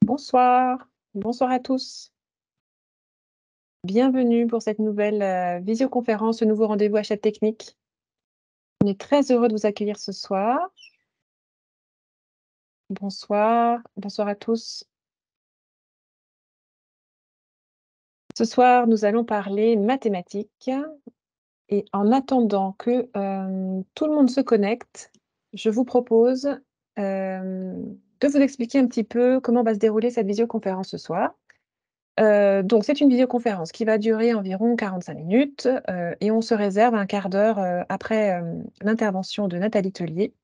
Bonsoir, bonsoir à tous. Bienvenue pour cette nouvelle visioconférence, ce nouveau rendez-vous Achat Technique. On est très heureux de vous accueillir ce soir. Bonsoir, bonsoir à tous. Ce soir, nous allons parler mathématiques et en attendant que tout le monde se connecte, je vous propose de vous expliquer un petit peu comment va se dérouler cette visioconférence ce soir. Donc c'est une visioconférence qui va durer environ 45 minutes, et on se réserve un quart d'heure, après, l'intervention de Nathalie Tellier,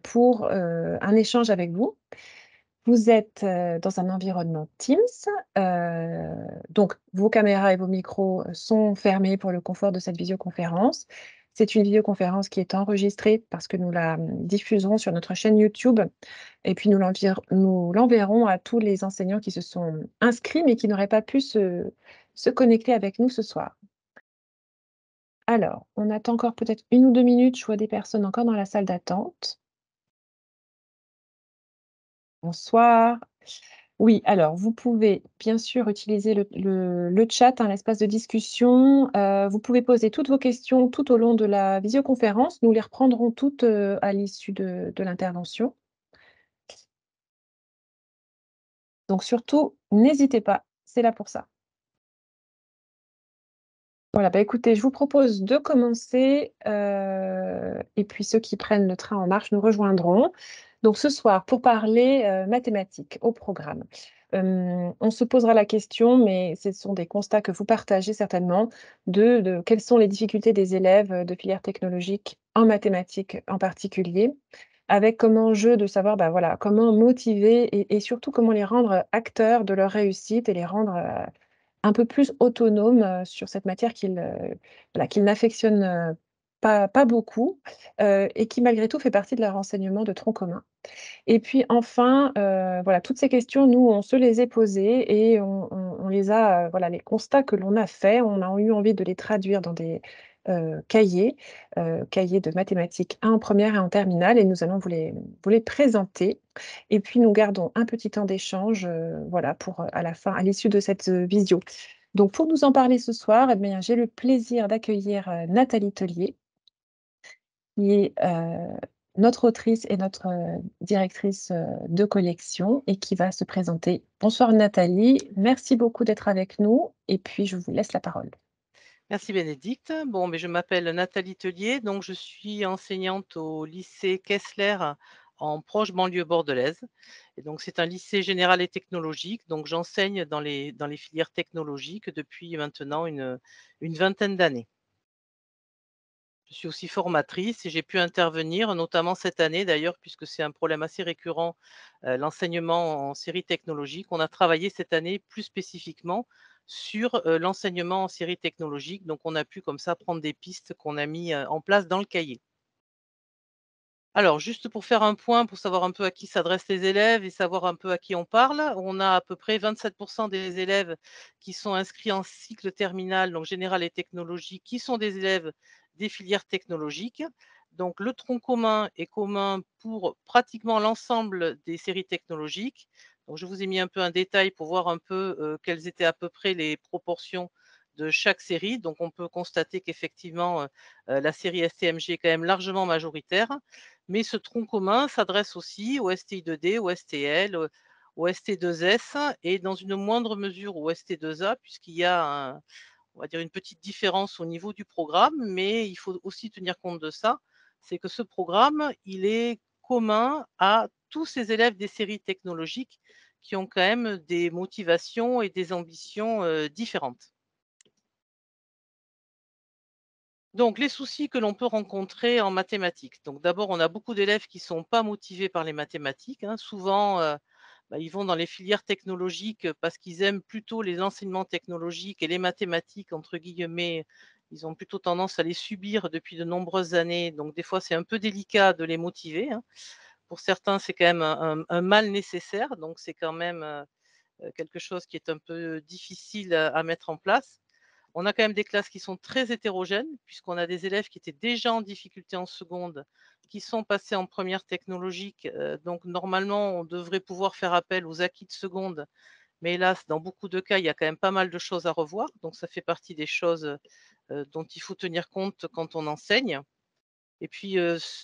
pour, un échange avec vous. Vous êtes, dans un environnement Teams, donc vos caméras et vos micros, sont fermés pour le confort de cette visioconférence. C'est une visioconférence qui est enregistrée parce que nous la, diffuserons sur notre chaîne YouTube et puis nous l'enverrons à tous les enseignants qui se sont inscrits, mais qui n'auraient pas pu se connecter avec nous ce soir. Alors, on attend encore peut-être 1 ou 2 minutes, je vois des personnes encore dans la salle d'attente. Bonsoir. Oui, alors vous pouvez bien sûr utiliser le chat, hein, l'espace de discussion. Vous pouvez poser toutes vos questions tout au long de la visioconférence. Nous les reprendrons toutes, à l'issue de l'intervention. Donc surtout, n'hésitez pas, c'est là pour ça. Voilà, bah, écoutez, je vous propose de commencer, et puis ceux qui prennent le train en marche nous rejoindront. Donc ce soir, pour parler, mathématiques au programme. On se posera la question, mais ce sont des constats que vous partagez certainement, de quelles sont les difficultés des élèves, de filière technologique en mathématiques en particulier, avec comme enjeu de savoir, bah, voilà, comment motiver et surtout comment les rendre acteurs de leur réussite et les rendre, un peu plus autonome, sur cette matière voilà, qu'ils n'affectionnent, pas beaucoup, et qui malgré tout fait partie de leur enseignement de tronc commun. Et puis enfin, voilà, toutes ces questions, nous, on se les est posées et on les a, voilà, les constats que l'on a faits, on a eu envie de les traduire dans des, cahiers, cahiers de mathématiques, un en première et en terminale et nous allons vous les présenter et puis nous gardons un petit temps d'échange, voilà, pour, à la fin, à l'issue de cette, visio. Donc pour nous en parler ce soir, eh bien, j'ai le plaisir d'accueillir, Nathalie Tellier qui est, notre autrice et notre, directrice, de collection et qui va se présenter. Bonsoir Nathalie, merci beaucoup d'être avec nous et puis je vous laisse la parole. Merci Bénédicte. Bon, mais je m'appelle Nathalie Tellier, donc je suis enseignante au lycée Kessler en proche banlieue bordelaise. Et donc c'est un lycée général et technologique, donc j'enseigne dans les filières technologiques depuis maintenant une vingtaine d'années. Je suis aussi formatrice et j'ai pu intervenir, notamment cette année d'ailleurs, puisque c'est un problème assez récurrent, l'enseignement en série technologique. On a travaillé cette année plus spécifiquement sur, l'enseignement en série technologique, donc on a pu comme ça prendre des pistes qu'on a mis, en place dans le cahier. Alors juste pour faire un point, pour savoir un peu à qui s'adressent les élèves et savoir un peu à qui on parle, on a à peu près 27 des élèves qui sont inscrits en cycle terminal, donc général et technologie, qui sont des élèves des filières technologiques. Donc le tronc commun est commun pour pratiquement l'ensemble des séries technologiques. Donc je vous ai mis un peu un détail pour voir un peu, quelles étaient à peu près les proportions de chaque série. Donc on peut constater qu'effectivement, la série STMG est quand même largement majoritaire. Mais ce tronc commun s'adresse aussi au STI2D, au STL, au ST2S et dans une moindre mesure au ST2A puisqu'il y a on va dire une petite différence au niveau du programme, mais il faut aussi tenir compte de ça. C'est que ce programme, il est commun à tous ces élèves des séries technologiques qui ont quand même des motivations et des ambitions, différentes. Donc les soucis que l'on peut rencontrer en mathématiques. Donc d'abord, on a beaucoup d'élèves qui sont pas motivés par les mathématiques, hein. Souvent, bah, ils vont dans les filières technologiques, parce qu'ils aiment plutôt les enseignements technologiques et les mathématiques entre guillemets, ils ont plutôt tendance à les subir depuis de nombreuses années. Donc des fois, c'est un peu délicat de les motiver, hein. Pour certains, c'est quand même un mal nécessaire, donc c'est quand même, quelque chose qui est un peu difficile, à mettre en place. On a quand même des classes qui sont très hétérogènes, puisqu'on a des élèves qui étaient déjà en difficulté en seconde, qui sont passés en première technologique, donc normalement, on devrait pouvoir faire appel aux acquis de seconde. Mais hélas, dans beaucoup de cas, il y a quand même pas mal de choses à revoir, donc ça fait partie des choses, dont il faut tenir compte quand on enseigne. Et puis,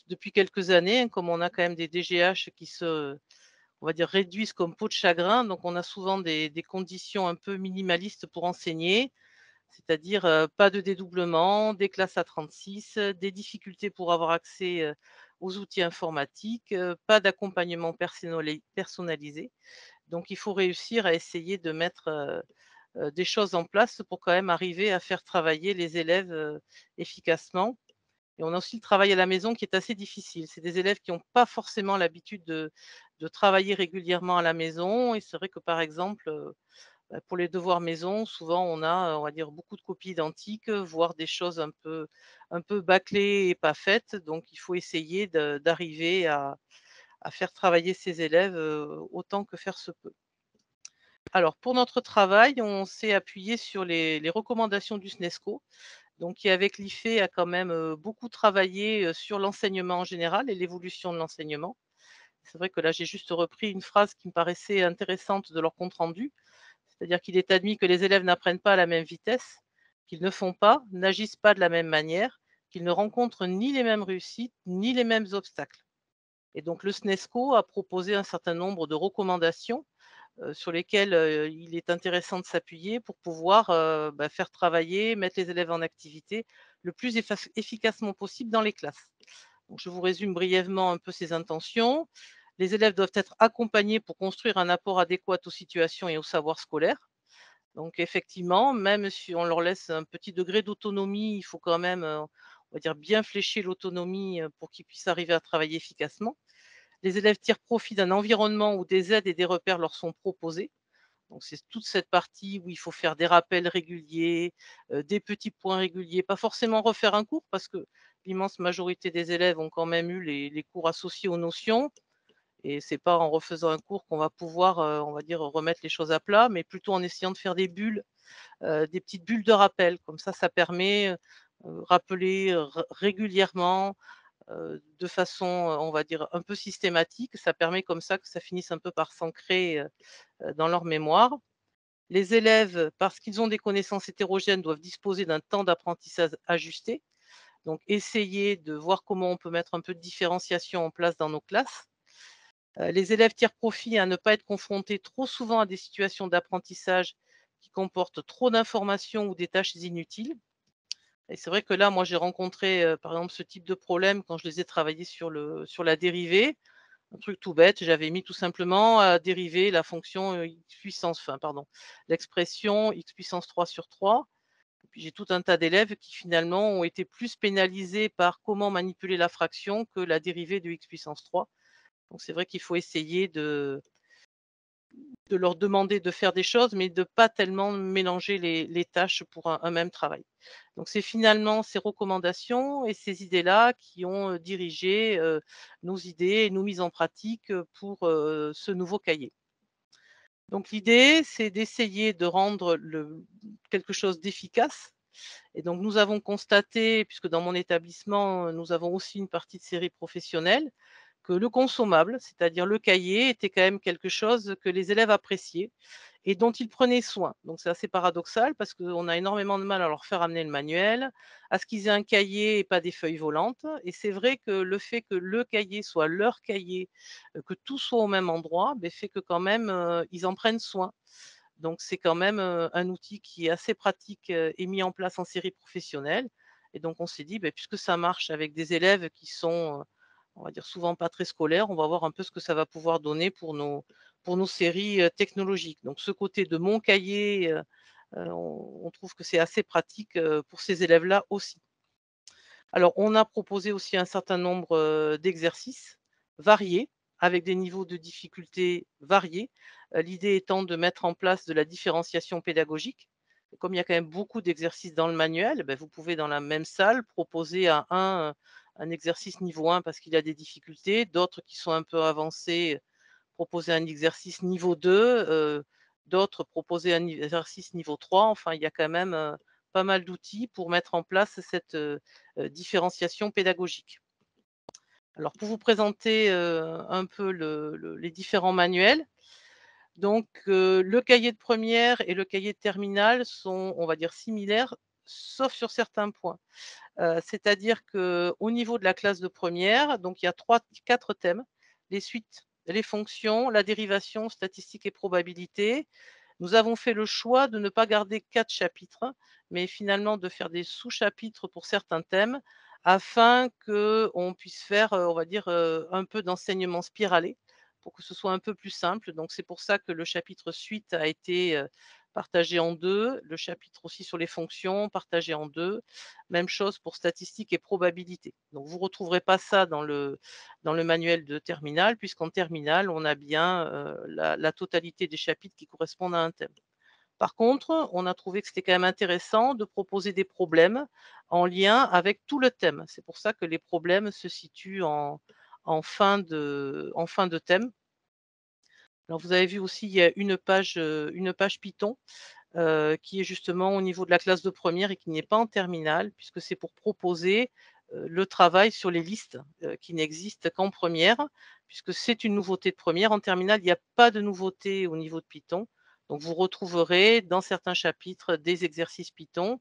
depuis quelques années, hein, comme on a quand même des DGH qui se, on va dire, réduisent comme peau de chagrin, donc on a souvent des conditions un peu minimalistes pour enseigner, c'est-à-dire, pas de dédoublement, des classes à 36, des difficultés pour avoir accès, aux outils informatiques, pas d'accompagnement personnalisé. Donc il faut réussir à essayer de mettre, des choses en place pour quand même arriver à faire travailler les élèves, efficacement. Et on a aussi le travail à la maison qui est assez difficile. C'est des élèves qui n'ont pas forcément l'habitude de travailler régulièrement à la maison, et c'est vrai que, par exemple, pour les devoirs maison, souvent on a, on va dire, beaucoup de copies identiques, voire des choses un peu bâclées et pas faites. Donc il faut essayer d'arriver à faire travailler ces élèves, autant que faire se peut. Alors pour notre travail, on s'est appuyé sur les recommandations du SNESCO, donc qui avec l'IFE a quand même, beaucoup travaillé, sur l'enseignement en général et l'évolution de l'enseignement. C'est vrai que là, j'ai juste repris une phrase qui me paraissait intéressante de leur compte rendu. C'est-à-dire qu'il est admis que les élèves n'apprennent pas à la même vitesse, qu'ils ne font pas, n'agissent pas de la même manière, qu'ils ne rencontrent ni les mêmes réussites, ni les mêmes obstacles. Et donc le SNESCO a proposé un certain nombre de recommandations, sur lesquelles, il est intéressant de s'appuyer pour pouvoir, faire travailler, mettre les élèves en activité le plus efficacement possible dans les classes. Donc je vous résume brièvement un peu ces intentions. Les élèves doivent être accompagnés pour construire un apport adéquat aux situations et aux savoirs scolaires. Donc effectivement, même si on leur laisse un petit degré d'autonomie, il faut quand même, on va dire, bien flécher l'autonomie, pour qu'ils puissent arriver à travailler efficacement. Les élèves tirent profit d'un environnement où des aides et des repères leur sont proposés. Donc c'est toute cette partie où il faut faire des rappels réguliers, des petits points réguliers, pas forcément refaire un cours parce que l'immense majorité des élèves ont quand même eu les cours associés aux notions, et c'est pas en refaisant un cours qu'on va pouvoir, on va dire, remettre les choses à plat, mais plutôt en essayant de faire des bulles, des petites bulles de rappel. Comme ça permet, rappeler, régulièrement, de façon, on va dire, un peu systématique. Ça permet comme ça que ça finisse un peu par s'ancrer, dans leur mémoire. Les élèves, parce qu'ils ont des connaissances hétérogènes, doivent disposer d'un temps d'apprentissage ajusté. Donc essayer de voir comment on peut mettre un peu de différenciation en place dans nos classes. Les élèves tirent profit à ne pas être confrontés trop souvent à des situations d'apprentissage qui comportent trop d'informations ou des tâches inutiles. Et c'est vrai que là, moi, j'ai rencontré, par exemple, ce type de problème quand je les ai travaillés sur la dérivée. Un truc tout bête, j'avais mis tout simplement à dériver la fonction, x puissance, enfin pardon, l'expression x puissance 3 sur 3. Et puis j'ai tout un tas d'élèves qui finalement ont été plus pénalisés par comment manipuler la fraction que la dérivée de x puissance 3. Donc c'est vrai qu'il faut essayer de leur demander de faire des choses, mais de pas tellement mélanger les tâches pour un même travail. Donc c'est finalement ces recommandations et ces idées-là qui ont, dirigé, nos idées et nos mises en pratique, pour, ce nouveau cahier. Donc l'idée, c'est d'essayer de rendre quelque chose d'efficace. Et donc nous avons constaté, puisque dans mon établissement, nous avons aussi une partie de série professionnelle, que le consommable, c'est-à-dire le cahier, était quand même quelque chose que les élèves appréciaient et dont ils prenaient soin. Donc c'est assez paradoxal parce qu'on a énormément de mal à leur faire amener le manuel, à ce qu'ils aient un cahier et pas des feuilles volantes. Et c'est vrai que le fait que le cahier soit leur cahier, que tout soit au même endroit, beh, fait que quand même, ils en prennent soin. Donc c'est quand même, un outil qui est assez pratique, et mis en place en série professionnelle. Et donc on s'est dit: «Beh, puisque ça marche avec des élèves qui sont, on va dire, souvent pas très scolaires, on va voir un peu ce que ça va pouvoir donner pour nos séries, technologiques». Donc ce côté de mon cahier, on trouve que c'est assez pratique, pour ces élèves-là aussi. Alors, on a proposé aussi un certain nombre, d'exercices variés, avec des niveaux de difficulté variés. L'idée étant de mettre en place de la différenciation pédagogique. Comme il y a quand même beaucoup d'exercices dans le manuel, vous pouvez dans la même salle proposer à un exercice niveau 1 parce qu'il a des difficultés, d'autres qui sont un peu avancés, proposer un exercice niveau 2, d'autres proposer un exercice niveau 3. Enfin, il y a quand même, pas mal d'outils pour mettre en place cette, différenciation pédagogique. Alors pour vous présenter, un peu les différents manuels, donc le cahier de première et le cahier de terminale sont, on va dire, similaires, sauf sur certains points. C'est-à-dire qu'au niveau de la classe de première, donc il y a 4 thèmes: les suites, les fonctions, la dérivation, statistique et probabilité. Nous avons fait le choix de ne pas garder 4 chapitres, mais finalement de faire des sous-chapitres pour certains thèmes, afin qu'on puisse faire, on va dire, un peu d'enseignement spiralé, pour que ce soit un peu plus simple. Donc c'est pour ça que le chapitre suite a été, partagé en 2, le chapitre aussi sur les fonctions partagé en 2. Même chose pour statistique et probabilité. Donc vous ne retrouverez pas ça dans le manuel de terminale, puisqu'en terminale, on a bien, la totalité des chapitres qui correspondent à un thème. Par contre, on a trouvé que c'était quand même intéressant de proposer des problèmes en lien avec tout le thème. C'est pour ça que les problèmes se situent en fin de thème. Alors vous avez vu aussi, il y a une page Python, qui est justement au niveau de la classe de première et qui n'est pas en terminale, puisque c'est pour proposer, le travail sur les listes, qui n'existent qu'en première, puisque c'est une nouveauté de première. En terminale, il n'y a pas de nouveauté au niveau de Python. Donc vous retrouverez dans certains chapitres des exercices Python,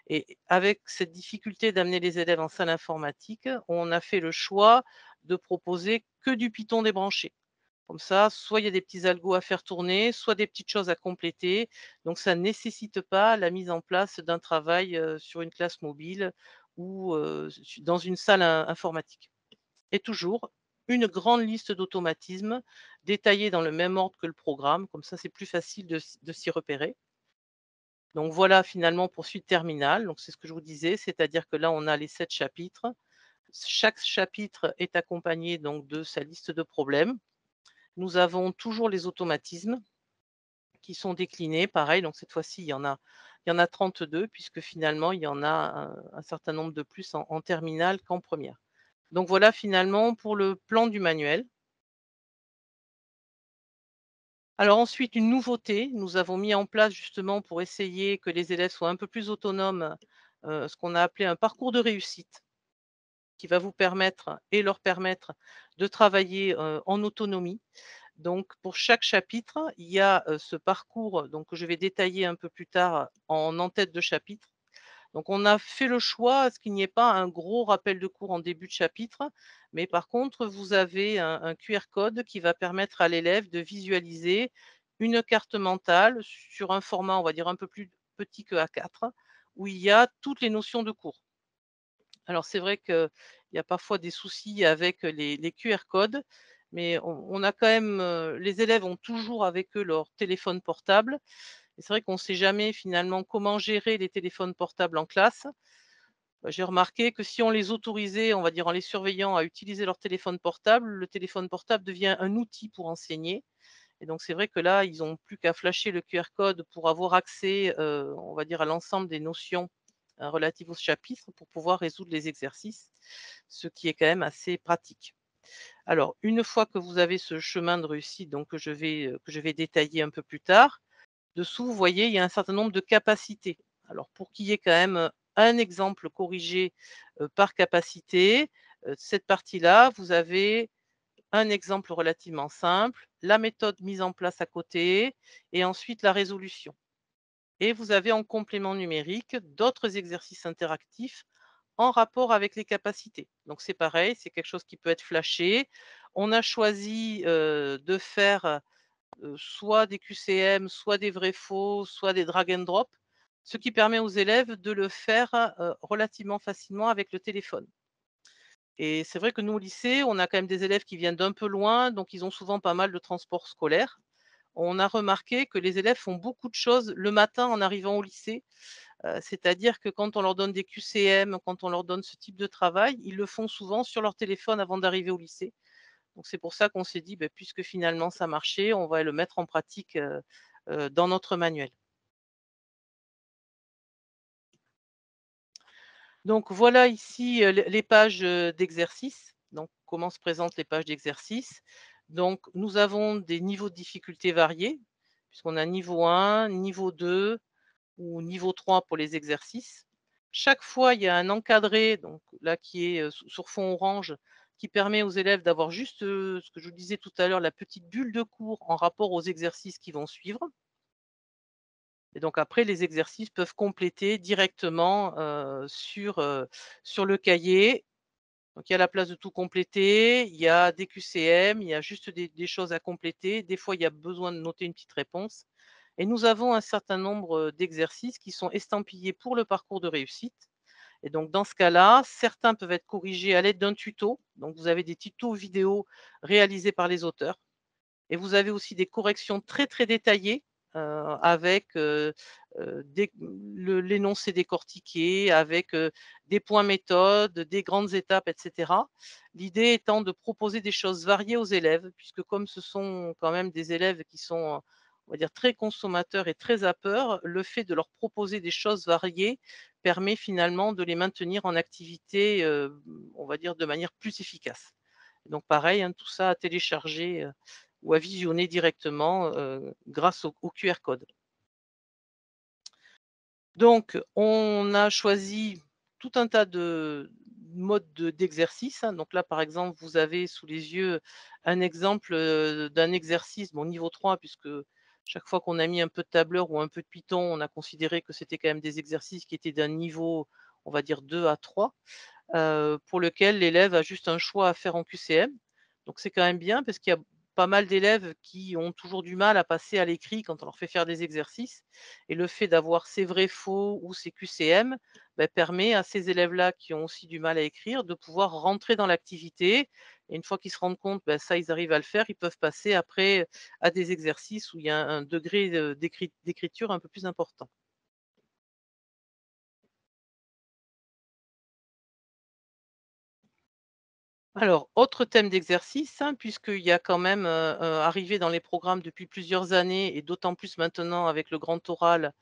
et avec cette difficulté d'amener les élèves en salle informatique, on a fait le choix de proposer que du Python débranché. Comme ça, soit il y a des petits algos à faire tourner, soit des petites choses à compléter. Donc ça ne nécessite pas la mise en place d'un travail, sur une classe mobile ou, dans une salle informatique. Et toujours une grande liste d'automatismes détaillés dans le même ordre que le programme, comme ça c'est plus facile de s'y repérer. Donc voilà finalement pour suite terminale, donc c'est ce que je vous disais, c'est-à-dire que là on a les 7 chapitres. Chaque chapitre est accompagné donc de sa liste de problèmes. Nous avons toujours les automatismes qui sont déclinés, pareil, donc cette fois-ci, il y en a 32, puisque finalement, il y en a un certain nombre de plus en terminale qu'en première. Donc voilà finalement pour le plan du manuel. Alors ensuite, une nouveauté, nous avons mis en place justement pour essayer que les élèves soient un peu plus autonomes, ce qu'on a appelé un parcours de réussite, qui va vous permettre et leur permettre de travailler, en autonomie. Donc pour chaque chapitre, il y a, ce parcours donc que je vais détailler un peu plus tard en tête de chapitre. Donc on a fait le choix à ce qu'il n'y ait pas un gros rappel de cours en début de chapitre, mais par contre vous avez un QR code qui va permettre à l'élève de visualiser une carte mentale sur un format, on va dire, un peu plus petit que A4, où il y a toutes les notions de cours. Alors c'est vrai qu'il y a parfois des soucis avec les QR codes, mais on a quand même, les élèves ont toujours avec eux leur téléphone portable, et c'est vrai qu'on ne sait jamais finalement comment gérer les téléphones portables en classe. J'ai remarqué que si on les autorisait, on va dire en les surveillant à utiliser leur téléphone portable, le téléphone portable devient un outil pour enseigner, et donc c'est vrai que là, ils ont plus qu'à flasher le QR code pour avoir accès, on va dire à l'ensemble des notions, relatives au chapitre, pour pouvoir résoudre les exercices, ce qui est quand même assez pratique. Alors une fois que vous avez ce chemin de réussite, donc que je vais détailler un peu plus tard, dessous, vous voyez, il y a un certain nombre de capacités. Alors pour qu'il y ait quand même, un exemple corrigé, par capacité, cette partie-là, vous avez un exemple relativement simple, la méthode mise en place à côté et ensuite la résolution. Et vous avez en complément numérique d'autres exercices interactifs en rapport avec les capacités. Donc c'est pareil, c'est quelque chose qui peut être flashé. On a choisi, de faire, soit des QCM, soit des vrais faux, soit des drag and drop, ce qui permet aux élèves de le faire, relativement facilement avec le téléphone. Et c'est vrai que nous, au lycée, on a quand même des élèves qui viennent d'un peu loin, donc ils ont souvent pas mal de transports scolaires. On a remarqué que les élèves font beaucoup de choses le matin en arrivant au lycée, c'est-à-dire que quand on leur donne des QCM, quand on leur donne ce type de travail, ils le font souvent sur leur téléphone avant d'arriver au lycée. Donc c'est pour ça qu'on s'est dit, beh, puisque finalement ça marchait, on va le mettre en pratique, dans notre manuel. Donc voilà ici, les pages, d'exercices. Donc comment se présentent les pages d'exercices. Donc nous avons des niveaux de difficulté variés, puisqu'on a niveau 1, niveau 2, ou niveau 3 pour les exercices. Chaque fois, il y a un encadré, donc là qui est, sur fond orange, qui permet aux élèves d'avoir juste, ce que je vous disais tout à l'heure, la petite bulle de cours en rapport aux exercices qui vont suivre. Et donc après, les exercices peuvent compléter directement, sur le cahier. Donc il y a la place de tout compléter, il y a des QCM, il y a juste des choses à compléter. Des fois, il y a besoin de noter une petite réponse et nous avons un certain nombre, d'exercices qui sont estampillés pour le parcours de réussite et donc dans ce cas-là, certains peuvent être corrigés à l'aide d'un tuto. Donc vous avez des tutos vidéo réalisés par les auteurs. Et vous avez aussi des corrections très, très détaillées, avec, l'énoncé décortiqué, avec, des points méthodes, des grandes étapes et cetera. L'idée étant de proposer des choses variées aux élèves, puisque comme ce sont quand même des élèves qui sont, on va dire très consommateurs et très zappeurs, le fait de leur proposer des choses variées permet finalement de les maintenir en activité, on va dire de manière plus efficace. Donc pareil, hein, tout ça à télécharger, ou à visionner directement, grâce au QR code. Donc on a choisi tout un tas de modes d'exercice, hein. Donc là, par exemple, vous avez sous les yeux un exemple, d'un exercice, bon niveau 3 puisque chaque fois qu'on a mis un peu de tableur ou un peu de Python, on a considéré que c'était quand même des exercices qui étaient d'un niveau, on va dire 2 à 3. Pour lequel l'élève a juste un choix à faire en QCM. Donc c'est quand même bien parce qu'il y a pas mal d'élèves qui ont toujours du mal à passer à l'écrit quand on leur fait faire des exercices et le fait d'avoir ces vrais-faux ou ces QCM, permet à ces élèves-là qui ont aussi du mal à écrire de pouvoir rentrer dans l'activité et une fois qu'ils se rendent compte, ça ils arrivent à le faire, ils peuvent passer après à des exercices où il y a un degré, d'écriture un peu plus important. Alors, autre thème d'exercice, hein, puisqu'il y a quand même, arrivé dans les programmes depuis plusieurs années et d'autant plus maintenant avec le grand oral,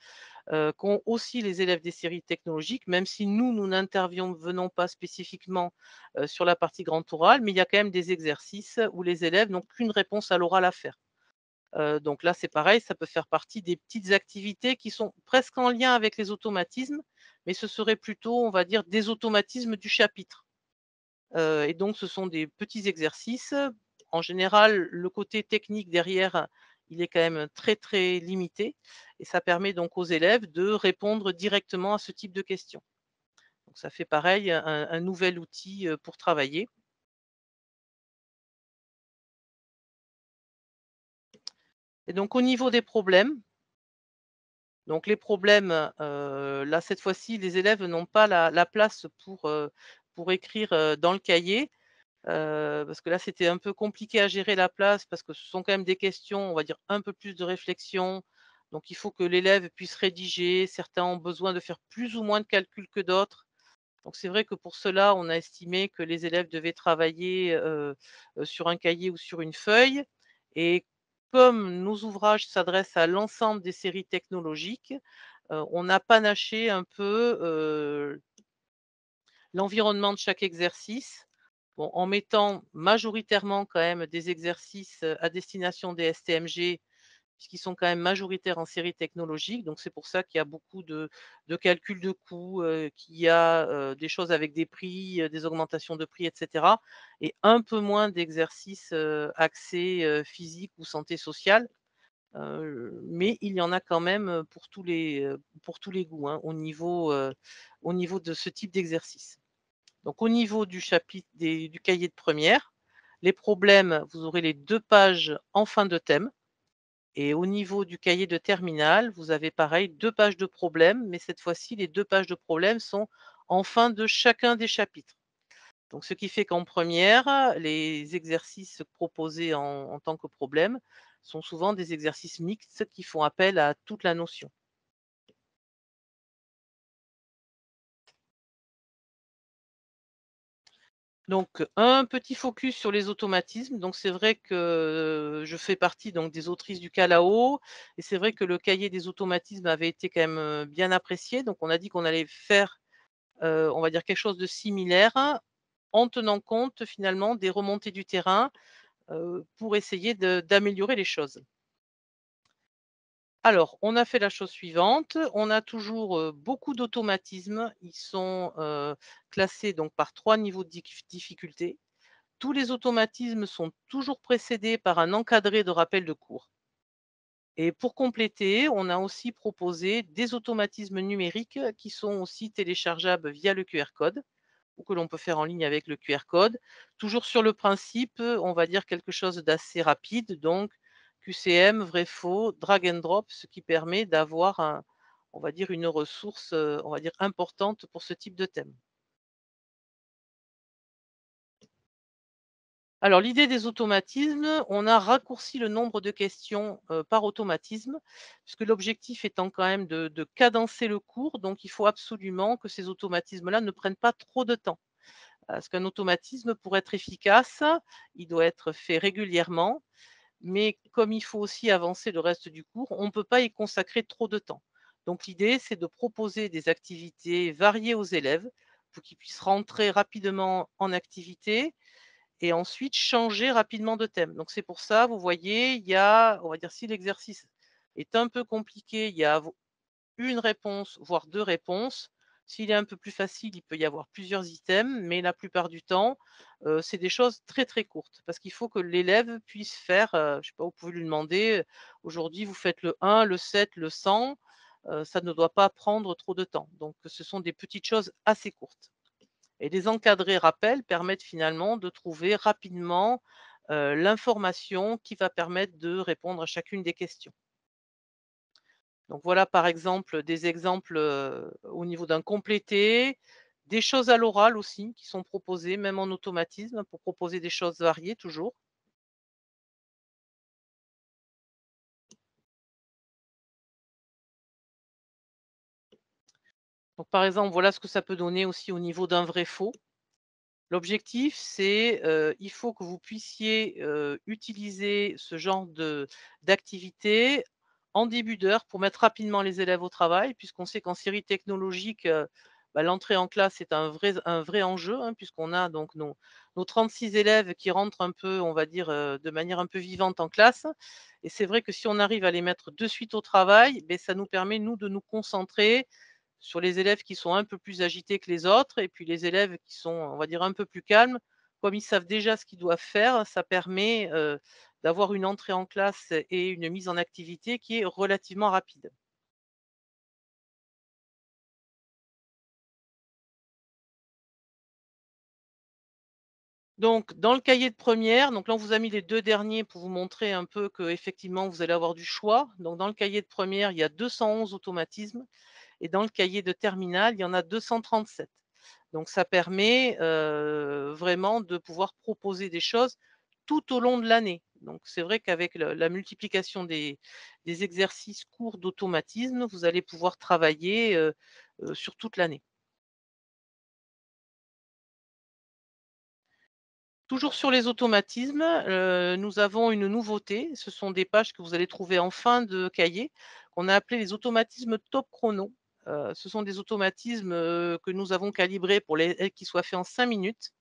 qu'ont aussi les élèves des séries technologiques, même si nous n'intervenons pas spécifiquement, sur la partie grand oral, mais il y a quand même des exercices où les élèves n'ont qu'une réponse à l'oral à faire. Donc là, c'est pareil, ça peut faire partie des petites activités qui sont presque en lien avec les automatismes, mais ce serait plutôt, on va dire, des automatismes du chapitre. Et donc ce sont des petits exercices. En général, le côté technique derrière, il est quand même très, très limité et ça permet donc aux élèves de répondre directement à ce type de questions. Donc ça fait pareil un nouvel outil, pour travailler. Et donc au niveau des problèmes, donc les problèmes, là cette fois-ci les élèves n'ont pas la place pour écrire, dans le cahier. Parce que là, c'était un peu compliqué à gérer la place parce que ce sont quand même des questions, on va dire, un peu plus de réflexion. Donc il faut que l'élève puisse rédiger. Certains ont besoin de faire plus ou moins de calculs que d'autres. Donc c'est vrai que pour cela, on a estimé que les élèves devaient travailler, sur un cahier ou sur une feuille et comme nos ouvrages s'adressent à l'ensemble des séries technologiques, on a panaché un peu, l'environnement de chaque exercice, bon, en mettant majoritairement quand même des exercices, à destination des STMG, puisqu'ils sont quand même majoritaires en série technologique. Donc c'est pour ça qu'il y a beaucoup de calculs de coûts, qu'il y a, des choses avec des prix, des augmentations de prix et cetera et un peu moins d'exercices, axés, physique ou santé sociale. Mais il y en a quand même, pour tous les goûts, hein, au niveau de ce type d'exercice. Donc au niveau du chapitre du cahier de première, les problèmes, vous aurez les 2 pages en fin de thème et au niveau du cahier de terminale, vous avez pareil 2 pages de problèmes, mais cette fois-ci, les 2 pages de problèmes sont en fin de chacun des chapitres. Donc ce qui fait qu'en première, les exercices proposés en tant que problème sont souvent des exercices mixtes qui font appel à toute la notion. Donc, un petit focus sur les automatismes. Donc, c'est vrai que je fais partie donc des autrices du Calao et c'est vrai que le cahier des automatismes avait été quand même, bien apprécié. Donc, on a dit qu'on allait faire, on va dire quelque chose de similaire, hein, en tenant compte finalement des remontées du terrain, pour essayer d'améliorer les choses. Alors, on a fait la chose suivante, on a toujours, beaucoup d'automatismes. Ils sont, classés donc par 3 niveaux de difficulté. Tous les automatismes sont toujours précédés par un encadré de rappel de cours. Et pour compléter, on a aussi proposé des automatismes numériques qui sont aussi téléchargeables via le QR code ou que l'on peut faire en ligne avec le QR code. Toujours sur le principe, on va dire quelque chose d'assez rapide, donc QCM, vrai faux, drag and drop, ce qui permet d'avoir on va dire une ressource, on va dire importante pour ce type de thème. Alors l'idée des automatismes, on a raccourci le nombre de questions, par automatisme, puisque l'objectif étant quand même de cadencer le cours, donc il faut absolument que ces automatismes-là ne prennent pas trop de temps. Parce qu'un automatisme, pour être efficace, il doit être fait régulièrement, mais comme il faut aussi avancer le reste du cours, on ne peut pas y consacrer trop de temps. Donc l'idée, c'est de proposer des activités variées aux élèves pour qu'ils puissent rentrer rapidement en activité et ensuite changer rapidement de thème. Donc c'est pour ça, vous voyez, il y a, on va dire, si l'exercice est un peu compliqué, il y a une réponse, voire 2 réponses. S'il est un peu plus facile, il peut y avoir plusieurs items, mais la plupart du temps, c'est des choses très, très courtes. Parce qu'il faut que l'élève puisse faire, je sais pas, vous pouvez lui demander, aujourd'hui vous faites le 1, le 7, le 100, ça ne doit pas prendre trop de temps. Donc ce sont des petites choses assez courtes. Et les encadrés rappels permettent finalement de trouver rapidement, l'information qui va permettre de répondre à chacune des questions. Donc voilà, par exemple, des exemples, au niveau d'un complété, des choses à l'oral aussi qui sont proposées, même en automatisme, pour proposer des choses variées toujours. Donc par exemple, voilà ce que ça peut donner aussi au niveau d'un vrai faux. L'objectif, c'est, il faut que vous puissiez, utiliser ce genre d'activité en début d'heure pour mettre rapidement les élèves au travail, puisqu'on sait qu'en série technologique, bah, l'entrée en classe est un vrai enjeu, hein, puisqu'on a donc nos 36 élèves qui rentrent un peu, on va dire, de manière un peu vivante en classe et c'est vrai que si on arrive à les mettre de suite au travail, beh, ça nous permet, nous, de nous concentrer sur les élèves qui sont un peu plus agités que les autres et puis les élèves qui sont, on va dire, un peu plus calmes, comme ils savent déjà ce qu'ils doivent faire, ça permet, d'avoir une entrée en classe et une mise en activité qui est relativement rapide. Donc dans le cahier de première, donc là on vous a mis les 2 derniers pour vous montrer un peu qu'effectivement vous allez avoir du choix. Donc dans le cahier de première, il y a 211 automatismes et dans le cahier de terminale, il y en a 237. Donc ça permet, vraiment de pouvoir proposer des choses tout au long de l'année. Donc c'est vrai qu'avec le la multiplication des exercices courts d'automatisme, vous allez pouvoir travailler, sur toute l'année. Toujours sur les automatismes, nous avons une nouveauté. Ce sont des pages que vous allez trouver en fin de cahier, qu'on a appelées les automatismes top chrono. Ce sont des automatismes, que nous avons calibrés pour qu'ils soient faits en 5 minutes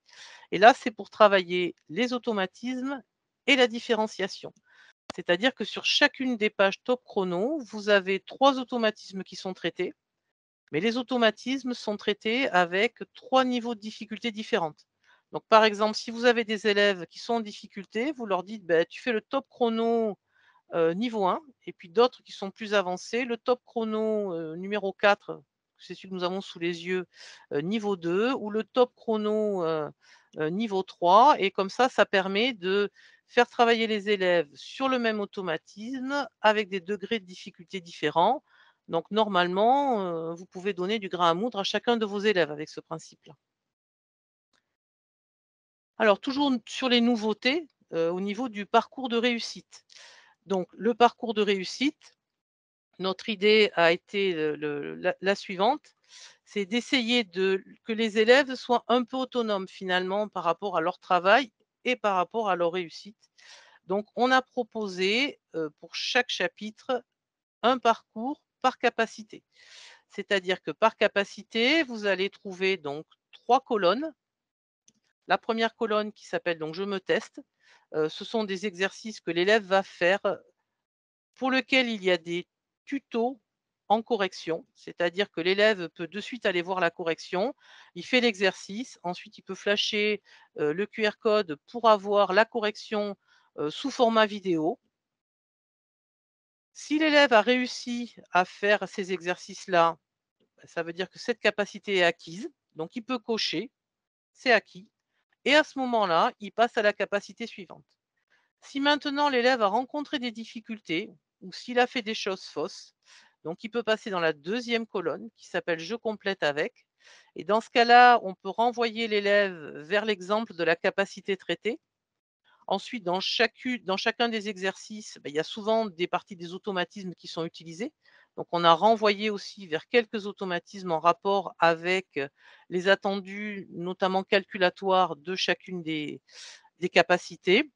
et là, c'est pour travailler les automatismes et la différenciation. C'est-à-dire que sur chacune des pages top chrono, vous avez 3 automatismes qui sont traités, mais les automatismes sont traités avec 3 niveaux de difficulté différentes. Donc par exemple, si vous avez des élèves qui sont en difficulté, vous leur dites: «Beh, tu fais le top chrono, niveau 1 et puis d'autres qui sont plus avancés, le top chrono, numéro 4, c'est celui que nous avons sous les yeux, niveau 2 ou le top chrono, niveau 3 et comme ça permet de faire travailler les élèves sur le même automatisme avec des degrés de difficulté différents. Donc normalement, vous pouvez donner du grain à moudre à chacun de vos élèves avec ce principe-là. Alors toujours sur les nouveautés, au niveau du parcours de réussite. Donc le parcours de réussite, notre idée a été, la suivante, c'est d'essayer que les élèves soient un peu autonomes finalement par rapport à leur travail et par rapport à leur réussite. Donc on a proposé, pour chaque chapitre, un parcours par capacité. C'est-à-dire que par capacité, vous allez trouver donc 3 colonnes. La première colonne qui s'appelle donc «Je me teste», ce sont des exercices que l'élève va faire, pour lequel il y a des tuto en correction, c'est-à-dire que l'élève peut de suite aller voir la correction, il fait l'exercice, ensuite il peut flasher, le QR code pour avoir la correction, sous format vidéo. Si l'élève a réussi à faire ces exercices-là, bah, ça veut dire que cette capacité est acquise, donc il peut cocher, c'est acquis et à ce moment-là, il passe à la capacité suivante. Si maintenant l'élève a rencontré des difficultés ou s'il a fait des choses fausses, donc il peut passer dans la deuxième colonne qui s'appelle «Je complète avec» et dans ce cas-là, on peut renvoyer l'élève vers l'exemple de la capacité traitée. Ensuite, dans chacun des exercices, bah, il y a souvent des parties des automatismes qui sont utilisés. Donc on a renvoyé aussi vers quelques automatismes en rapport avec, les attendus, notamment calculatoires de chacune des capacités.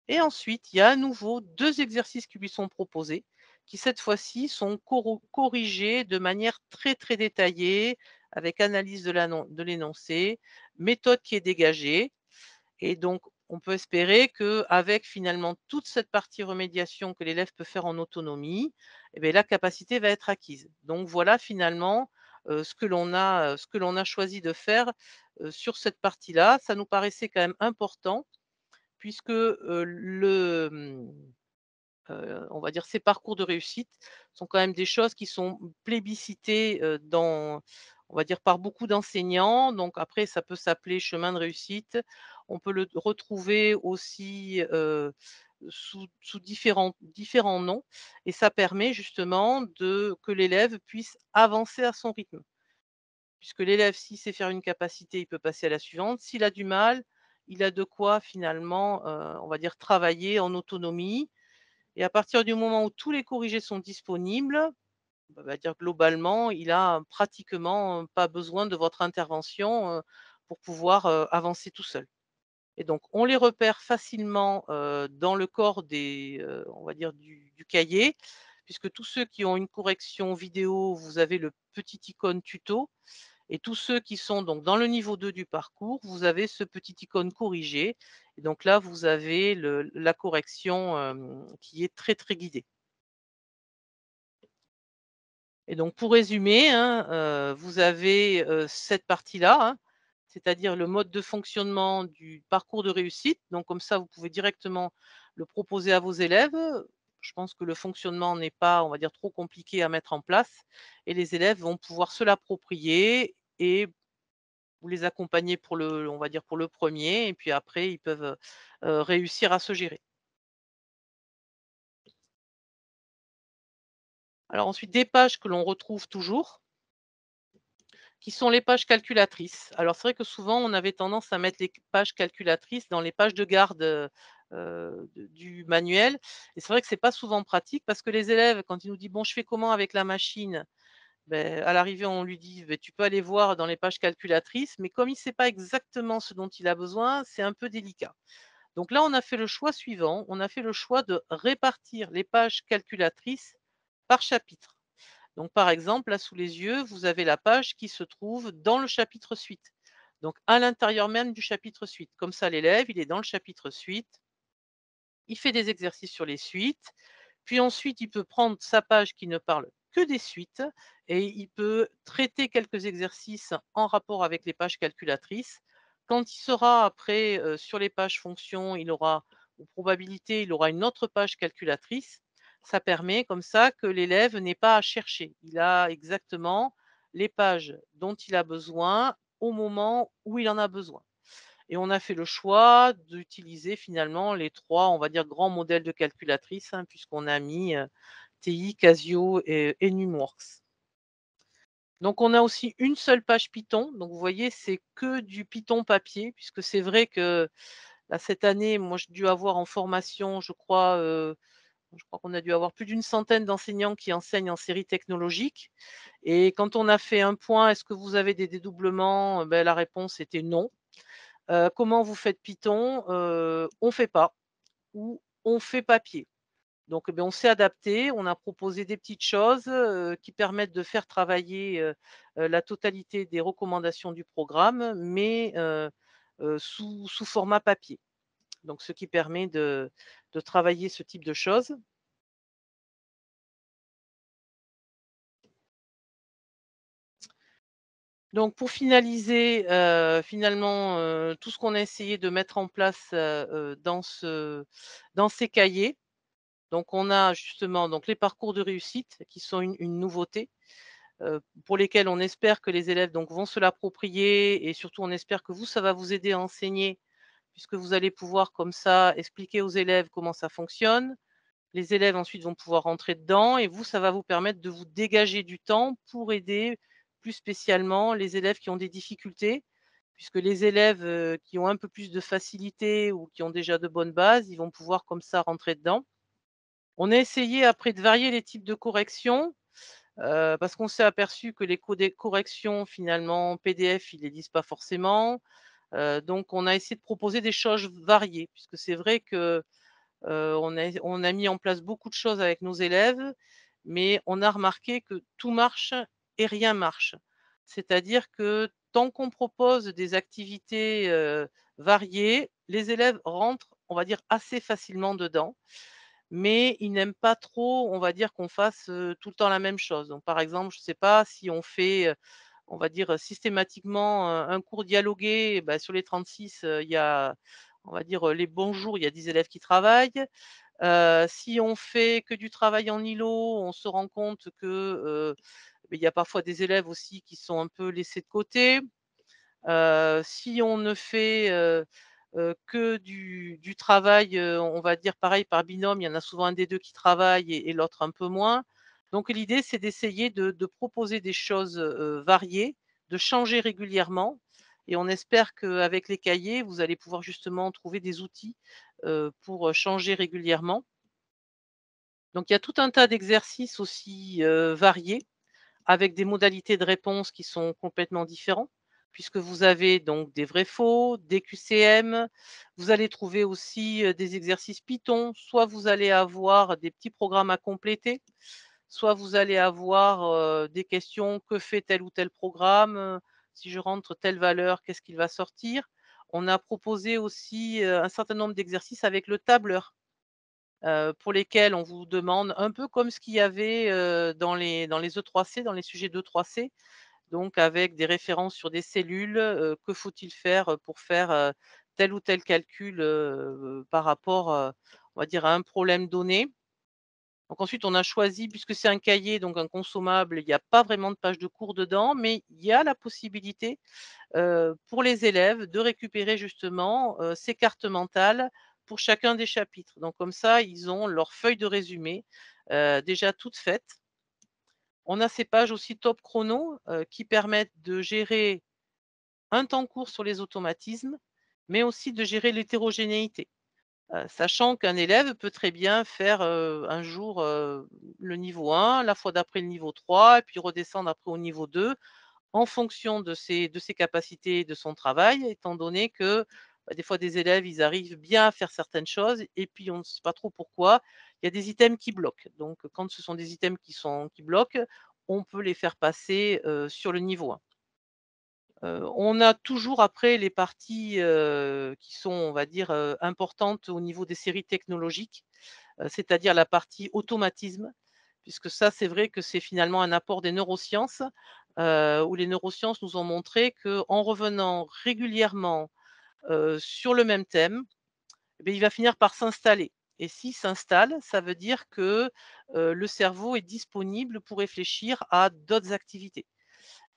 Et ensuite, il y a à nouveau 2 exercices qui lui sont proposés, qui cette fois-ci sont corrigés de manière très, très détaillée, avec analyse de l'énoncé, méthode qui est dégagée. Et donc, on peut espérer qu'avec finalement toute cette partie remédiation que l'élève peut faire en autonomie, eh beh, la capacité va être acquise. Donc voilà finalement, ce que l'on a choisi de faire, sur cette partie-là. Ça nous paraissait quand même important puisque, on va dire ces parcours de réussite sont quand même des choses qui sont plébiscitées, on va dire par beaucoup d'enseignants. Donc après ça peut s'appeler chemin de réussite. On peut le retrouver aussi, sous différents noms et ça permet justement que l'élève puisse avancer à son rythme. Puisque l'élève, s'il sait faire une capacité, il peut passer à la suivante. S'il a du mal, il a de quoi finalement, on va dire travailler en autonomie et à partir du moment où tous les corrigés sont disponibles, bah, on va dire globalement, il a pratiquement, pas besoin de votre intervention, pour pouvoir, avancer tout seul. Et donc on les repère facilement, dans le corps on va dire du cahier, puisque tous ceux qui ont une correction vidéo, vous avez le petit icône tuto et tous ceux qui sont donc dans le niveau 2 du parcours, vous avez ce petit icône corrigé et donc là, vous avez la correction, qui est très, très guidée. Et donc pour résumer, hein, vous avez, cette partie-là, hein, c'est-à-dire le mode de fonctionnement du parcours de réussite. Donc comme ça, vous pouvez directement le proposer à vos élèves. Je pense que le fonctionnement n'est pas, on va dire, trop compliqué à mettre en place et les élèves vont pouvoir se l'approprier et vous les accompagnez pour on va dire pour le premier et puis après ils peuvent, réussir à se gérer. Alors ensuite des pages que l'on retrouve toujours, qui sont les pages calculatrices. Alors c'est vrai que souvent on avait tendance à mettre les pages calculatrices dans les pages de garde, du manuel et c'est vrai que c'est pas souvent pratique parce que les élèves quand ils nous disent: «Bon je fais comment avec la machine?» Beh, à l'arrivée on lui dit: «Beh, tu peux aller voir dans les pages calculatrices», mais comme il ne sait pas exactement ce dont il a besoin, c'est un peu délicat. Donc là, on a fait le choix suivant, on a fait le choix de répartir les pages calculatrices par chapitre. Donc par exemple, là sous les yeux, vous avez la page qui se trouve dans le chapitre suite. Donc à l'intérieur même du chapitre suite. Comme ça, l'élève, il est dans le chapitre suite, il fait des exercices sur les suites, puis ensuite il peut prendre sa page qui ne parle que des suites et il peut traiter quelques exercices en rapport avec les pages calculatrices. Quand il sera après, sur les pages fonctions, il aura ou probabilité, il aura une autre page calculatrice. Ça permet comme ça que l'élève n'ait pas à chercher. Il a exactement les pages dont il a besoin au moment où il en a besoin. Et on a fait le choix d'utiliser finalement les 3, on va dire, grands modèles de calculatrices, hein, puisqu'on a mis, TI, Casio et Numworks. Donc on a aussi une seule page Python, donc vous voyez, c'est que du Python papier, puisque c'est vrai que là, cette année, moi, j'ai dû avoir en formation, je crois qu'on a dû avoir plus d'une centaine d'enseignants qui enseignent en série technologique et quand on a fait un point: «Est-ce que vous avez des dédoublements?» Beh, la réponse était «Non». Comment vous faites Python? On fait pas ou on fait papier. Donc, beh, on s'est adapté, on a proposé des petites choses, qui permettent de faire travailler, la totalité des recommandations du programme, mais, sous format papier. Donc ce qui permet de travailler ce type de choses. Donc pour finaliser, finalement, tout ce qu'on a essayé de mettre en place, dans ces cahiers. Donc on a justement donc les parcours de réussite qui sont une nouveauté, pour lesquels on espère que les élèves donc vont se l'approprier et surtout on espère que vous, ça va vous aider à enseigner puisque vous allez pouvoir comme ça expliquer aux élèves comment ça fonctionne. Les élèves ensuite vont pouvoir rentrer dedans et vous, ça va vous permettre de vous dégager du temps pour aider plus spécialement les élèves qui ont des difficultés. Puisque les élèves, qui ont un peu plus de facilité ou qui ont déjà de bonnes bases, ils vont pouvoir comme ça rentrer dedans. On a essayé après de varier les types de corrections, parce qu'on s'est aperçu que les corrections finalement PDF, ils les lisent pas forcément. Donc on a essayé de proposer des choses variées puisque c'est vrai que on a mis en place beaucoup de choses avec nos élèves, mais on a remarqué que tout marche et rien marche. C'est-à-dire que tant qu'on propose des activités, variées, les élèves rentrent, on va dire, assez facilement dedans, mais ils n'aiment pas trop, on va dire, qu'on fasse, tout le temps la même chose. Donc par exemple, je ne sais pas si on fait, on va dire, systématiquement, un cours dialogué, bah, sur les 36, il y a, on va dire, les bons jours, il y a 10 élèves qui travaillent. Si on fait que du travail en îlot, on se rend compte que, beh, il y a parfois des élèves aussi qui sont un peu laissés de côté. Si on ne fait, que du travail, on va dire pareil par binôme, il y en a souvent un des 2 qui travaille et l'autre un peu moins. Donc l'idée, c'est d'essayer de proposer des choses, variées, de changer régulièrement et on espère qu'avec les cahiers, vous allez pouvoir justement trouver des outils, pour, changer régulièrement. Donc il y a tout un tas d'exercices aussi, variés, avec des modalités de réponse qui sont complètement différents, puisque vous avez donc des vrais-faux, des QCM. Vous allez trouver aussi, des exercices Python. Soit vous allez avoir des petits programmes à compléter, soit vous allez avoir, des questions: «Que fait tel ou tel programme?» «Si je rentre telle valeur, qu'est-ce qu'il va sortir?» On a proposé aussi, un certain nombre d'exercices avec le tableur. Pour lesquels on vous demande un peu comme ce qu'il y avait, dans les E3C, dans les sujets d'E3C, donc avec des références sur des cellules, que faut-il faire, pour faire, tel ou tel calcul, par rapport, on va dire à un problème donné. Donc ensuite on a choisi puisque c'est un cahier, donc un consommable, il y a pas vraiment de page de cours dedans, mais il y a la possibilité pour les élèves de récupérer justement, ces cartes mentales pour chacun des chapitres. Donc comme ça, ils ont leur feuille de résumé, déjà toute faite. On a ces pages aussi top chrono, qui permettent de gérer un temps court sur les automatismes, mais aussi de gérer l'hétérogénéité. Sachant qu'un élève peut très bien faire, un jour, le niveau 1, la fois d'après le niveau 3 et puis redescendre après au niveau 2 en fonction de ses capacités et de son travail, étant donné que, bah, des fois des élèves, ils arrivent bien à faire certaines choses et puis on ne sait pas trop pourquoi, il y a des items qui bloquent. Donc quand ce sont des items qui bloquent, on peut les faire passer, sur le niveau 1. On a toujours après les parties, qui sont, on va dire, importantes au niveau des séries technologiques, c'est-à-dire la partie automatisme, puisque ça, c'est vrai que c'est finalement un apport des neurosciences, où les neurosciences nous ont montré qu'en revenant régulièrement, sur le même thème, eh beh, il va finir par s'installer et s'il s'installe, ça veut dire que, le cerveau est disponible pour réfléchir à d'autres activités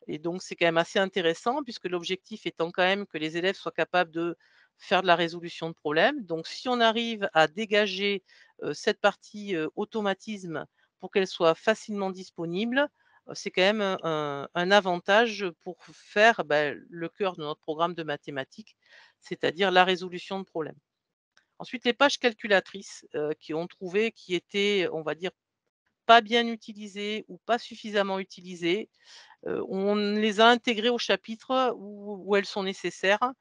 et donc c'est quand même assez intéressant puisque l'objectif étant quand même que les élèves soient capables de faire de la résolution de problèmes. Donc si on arrive à dégager, cette partie, automatisme pour qu'elle soit facilement disponible, c'est quand même un avantage pour faire, bah, le cœur de notre programme de mathématiques, c'est-à-dire la résolution de problèmes. Ensuite, les pages calculatrices, qui ont trouvé qui étaient, on va dire, pas bien utilisées ou pas suffisamment utilisées, on les a intégrées au chapitre où elles sont nécessaires,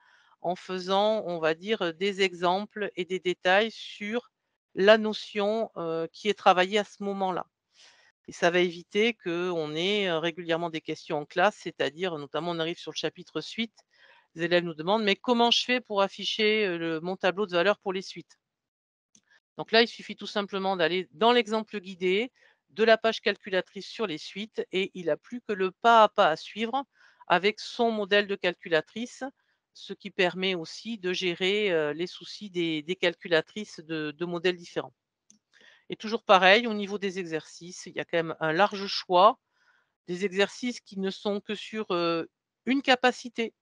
en faisant, on va dire, des exemples et des détails sur la notion, qui est travaillée à ce moment-là et ça va éviter qu'on ait, régulièrement des questions en classe, c'est-à-dire notamment on arrive sur le chapitre suite, les élèves nous demandent: «Mais comment je fais pour afficher, mon tableau de valeurs pour les suites?» Donc là, il suffit tout simplement d'aller dans l'exemple guidé, de la page calculatrice sur les suites et il n'a plus que le pas à pas à suivre avec son modèle de calculatrice, ce qui permet aussi de gérer, les soucis des calculatrices de modèles différents. Et toujours pareil, au niveau des exercices, il y a quand même un large choix, des exercices qui ne sont que sur, une capacité,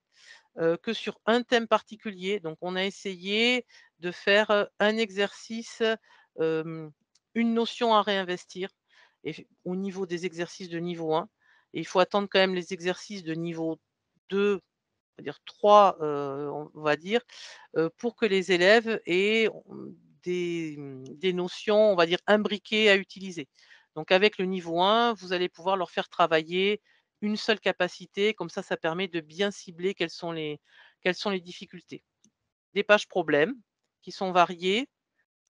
que sur un thème particulier. Donc on a essayé de faire, un exercice, hem, une notion à réinvestir et au niveau des exercices de niveau 1 et il faut attendre quand même les exercices de niveau 2, on va dire 3, on va dire, pour que les élèves aient, des notions, on va dire imbriquées à utiliser. Donc avec le niveau 1, vous allez pouvoir leur faire travailler une seule capacité, comme ça permet de bien cibler quelles sont les difficultés. Des pages problèmes qui sont variées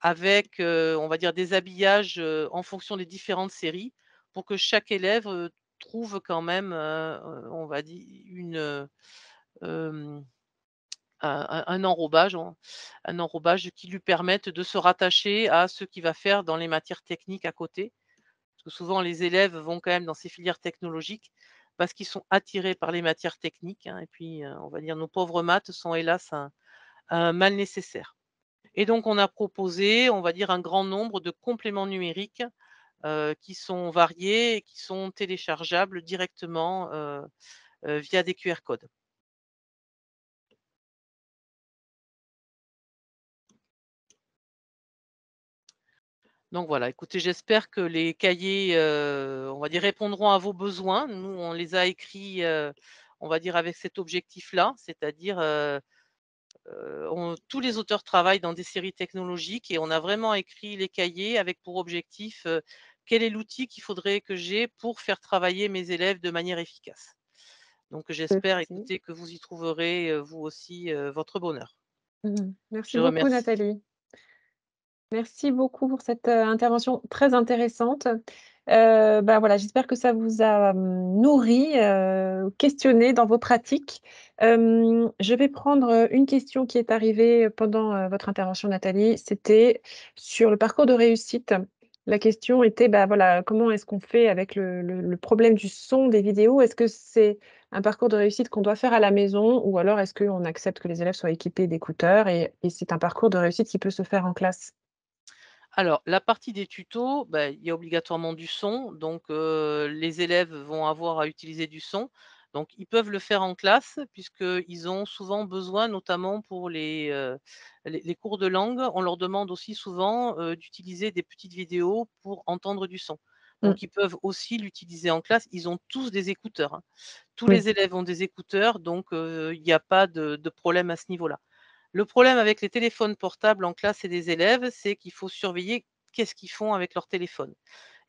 avec, on va dire des habillages, en fonction des différentes séries pour que chaque élève, trouve quand même, on va dire hem, un enrobage qui lui permette de se rattacher à ce qu'il va faire dans les matières techniques à côté. Parce que souvent les élèves vont quand même dans ces filières technologiques parce qu'ils sont attirés par les matières techniques, hein, et puis, on va dire nos pauvres maths sont hélas un mal nécessaire. Et donc on a proposé, on va dire un grand nombre de compléments numériques, qui sont variés et qui sont téléchargeables directement, via des QR codes. Donc voilà, écoutez, j'espère que les cahiers, on va dire répondront à vos besoins. Nous, on les a écrits, on va dire avec cet objectif-là, c'est-à-dire, tous les auteurs travaillent dans des séries technologiques et on a vraiment écrit les cahiers avec pour objectif, quel est l'outil qu'il faudrait que j'ai pour faire travailler mes élèves de manière efficace. Donc j'espère, Merci. écoutez, que vous y trouverez, vous aussi, votre bonheur. Merci Je beaucoup remercie. Nathalie. Merci beaucoup pour cette, intervention très intéressante. Bah, voilà, j'espère que ça vous a, nourri, questionné dans vos pratiques. Je vais prendre, une question qui est arrivée pendant, votre intervention Nathalie. C'était sur le parcours de réussite. La question était, bah, voilà, comment est-ce qu'on fait avec le problème du son des vidéos? Est-ce que c'est un parcours de réussite qu'on doit faire à la maison ou alors est-ce qu'on accepte que les élèves soient équipés d'écouteurs et c'est un parcours de réussite qui peut se faire en classe? Alors, la partie des tutos, bah, il y a obligatoirement du son, donc les élèves vont avoir à utiliser du son. Donc ils peuvent le faire en classe puisqu'ils ont souvent besoin, notamment pour les cours de langue, on leur demande aussi souvent, d'utiliser des petites vidéos pour entendre du son. Mmh, Donc ils peuvent aussi l'utiliser en classe. Ils ont tous des écouteurs, hein. Tous oui. les élèves ont des écouteurs, donc il n'y a pas de problème à ce niveau-là. Le problème avec les téléphones portables en classe et des élèves, c'est qu'il faut surveiller qu'est-ce qu'ils font avec leur téléphone.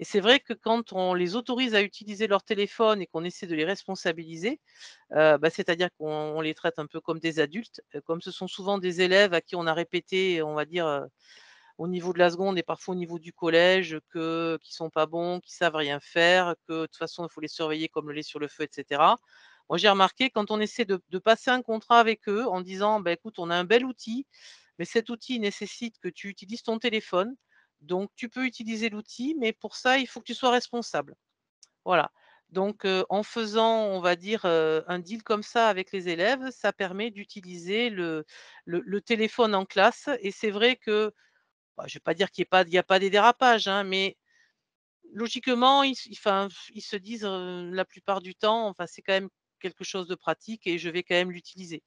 Et c'est vrai que quand on les autorise à utiliser leur téléphone et qu'on essaie de les responsabiliser, bah, c'est-à-dire qu'on les traite un peu comme des adultes, comme ce sont souvent des élèves à qui on a répété, on va dire, au niveau de la seconde et parfois au niveau du collège qu'ils sont pas bons, qu'ils savent rien faire, que de toute façon il faut les surveiller comme le lait sur le feu et cetera. Moi j'ai remarqué quand on essaie de passer un contrat avec eux en disant: «Bah, écoute, on a un bel outil, mais cet outil nécessite que tu utilises ton téléphone, donc tu peux utiliser l'outil, mais pour ça il faut que tu sois responsable». Voilà. Donc en faisant, on va dire, un deal comme ça avec les élèves, ça permet d'utiliser le téléphone en classe et c'est vrai que bah, je vais pas dire qu'il y a pas des dérapages, hein, mais logiquement, ils se disent, la plupart du temps, enfin, c'est quand même quelque chose de pratique et je vais quand même l'utiliser.